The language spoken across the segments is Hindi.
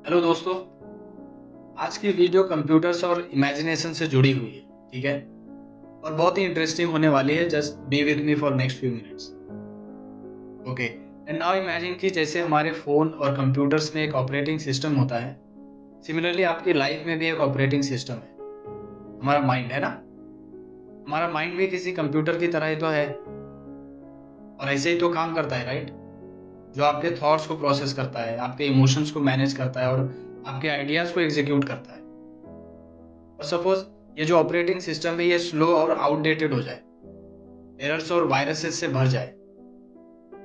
हेलो दोस्तों। आज की वीडियो कंप्यूटर्स और इमेजिनेशन से जुड़ी हुई है। ठीक है, और बहुत ही इंटरेस्टिंग होने वाली है। Just be with me for next few minutes. Okay, and now imagine कि जैसे हमारे फ़ोन और कंप्यूटर्स में एक ऑपरेटिंग सिस्टम होता है, सिमिलरली आपकी लाइफ में भी एक ऑपरेटिंग सिस्टम है। हमारा माइंड है ना। हमारा माइंड भी किसी कंप्यूटर की तरह ही तो है, और ऐसे ही तो काम करता है, राइट? जो आपके थॉट्स को प्रोसेस करता है, आपके इमोशंस को मैनेज करता है और आपके आइडियाज़ को एग्जीक्यूट करता है। और सपोज ये जो ऑपरेटिंग सिस्टम है ये स्लो और आउटडेटेड हो जाए, एरर्स और वायरसेस से भर जाए,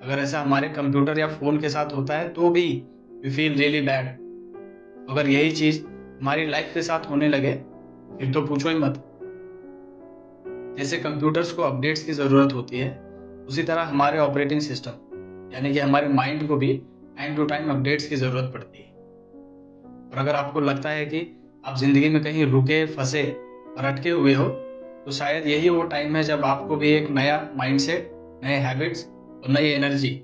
अगर ऐसा हमारे कंप्यूटर या फोन के साथ होता है तो भी वी फील रियली बैड। अगर यही चीज हमारी लाइफ के साथ होने लगे फिर तो पूछो ही मत। जैसे कंप्यूटर्स को अपडेट्स की जरूरत होती है, उसी तरह हमारे ऑपरेटिंग सिस्टम यानी कि हमारे माइंड को भी टाइम टू टाइम अपडेट्स की जरूरत पड़ती है। और अगर आपको लगता है कि आप जिंदगी में कहीं रुके फंसे और अटके हुए हो, तो शायद यही वो टाइम है जब आपको भी एक नया माइंडसेट, नए हैबिट्स और नई एनर्जी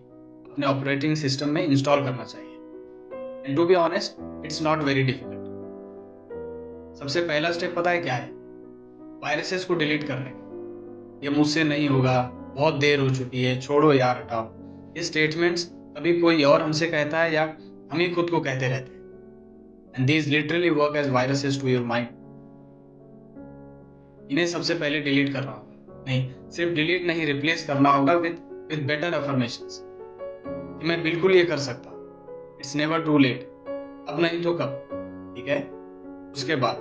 अपने ऑपरेटिंग सिस्टम में इंस्टॉल करना चाहिए। And to be honest, it's not very difficult. सबसे पहला स्टेप पता है क्या है? वायरसेस को डिलीट करने का। ये मुझसे नहीं होगा, बहुत देर हो चुकी है, छोड़ो यार, हटाओ, ये स्टेटमेंट्स कभी कोई और हमसे कहता है या हम ही खुद को कहते रहते हैं। And these literally work as viruses to your mind. इन्हें सबसे पहले डिलीट करना होगा। नहीं, सिर्फ डिलीट नहीं, रिप्लेस करना होगा विद विद बेटर अफर्मेशंस कि मैं बिल्कुल ये कर सकता, इट्स नेवर टू लेट, अब नहीं तो कब। ठीक है। उसके बाद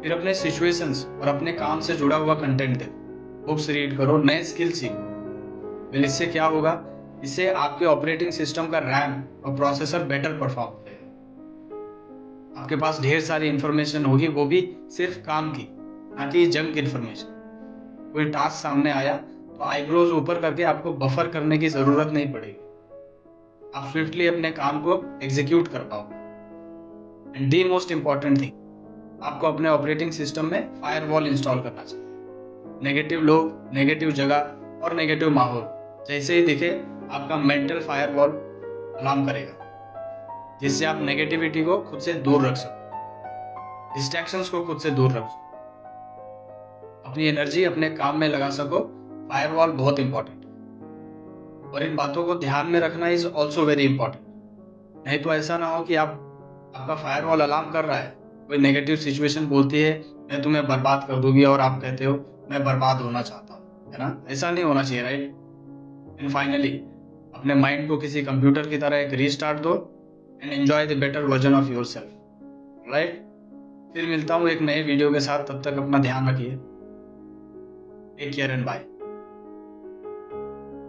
फिर अपने सिचुएशंस और अपने काम से जुड़ा हुआ कंटेंट देखो, बुक्स रीड करो, नए स्किल सीखो। फिर इससे क्या होगा? इससे आपके ऑपरेटिंग सिस्टम का रैम और प्रोसेसर बेटर परफॉर्म करेगा। आपके पास ढेर सारी इंफॉर्मेशन होगी, वो भी सिर्फ काम की, ना कि जंक इंफॉर्मेशन। कोई टास्क सामने आया तो आईब्रोज ऊपर करके आपको बफर करने की जरूरत नहीं पड़ेगी। आप स्विफ्टली अपने काम को एग्जीक्यूट कर पाओगे। And the most important thing, आपको अपने ऑपरेटिंग सिस्टम में फायरवॉल इंस्टॉल करना चाहिए। नेगेटिव लोग, नेगेटिव जगह और नेगेटिव माहौल जैसे ही दिखे, आपका मेंटल फायरवॉल अलार्म करेगा, जिससे आप नेगेटिविटी को खुद से दूर रख सको, डिस्ट्रैक्शंस को खुद से दूर रख सको, अपनी एनर्जी अपने काम में लगा सको। फायरवॉल बहुत इंपॉर्टेंट है, और इन बातों को ध्यान में रखना इज ऑल्सो वेरी इंपॉर्टेंट। नहीं तो ऐसा ना हो कि आपका फायरवॉल अलार्म कर रहा है, कोई नेगेटिव सिचुएशन बोलती है मैं तुम्हें बर्बाद कर दूंगी, और आप कहते हो मैं बर्बाद होना चाहता हूँ, है ना? ऐसा नहीं होना चाहिए, राइट? एंड फाइनली अपने माइंड को किसी कंप्यूटर की तरह एक रीस्टार्ट दो and enjoy the better version of your self, right? फिर मिलता हूँ एक नए वीडियो के साथ, तब तक अपना ध्यान रखिए। Take care and bye.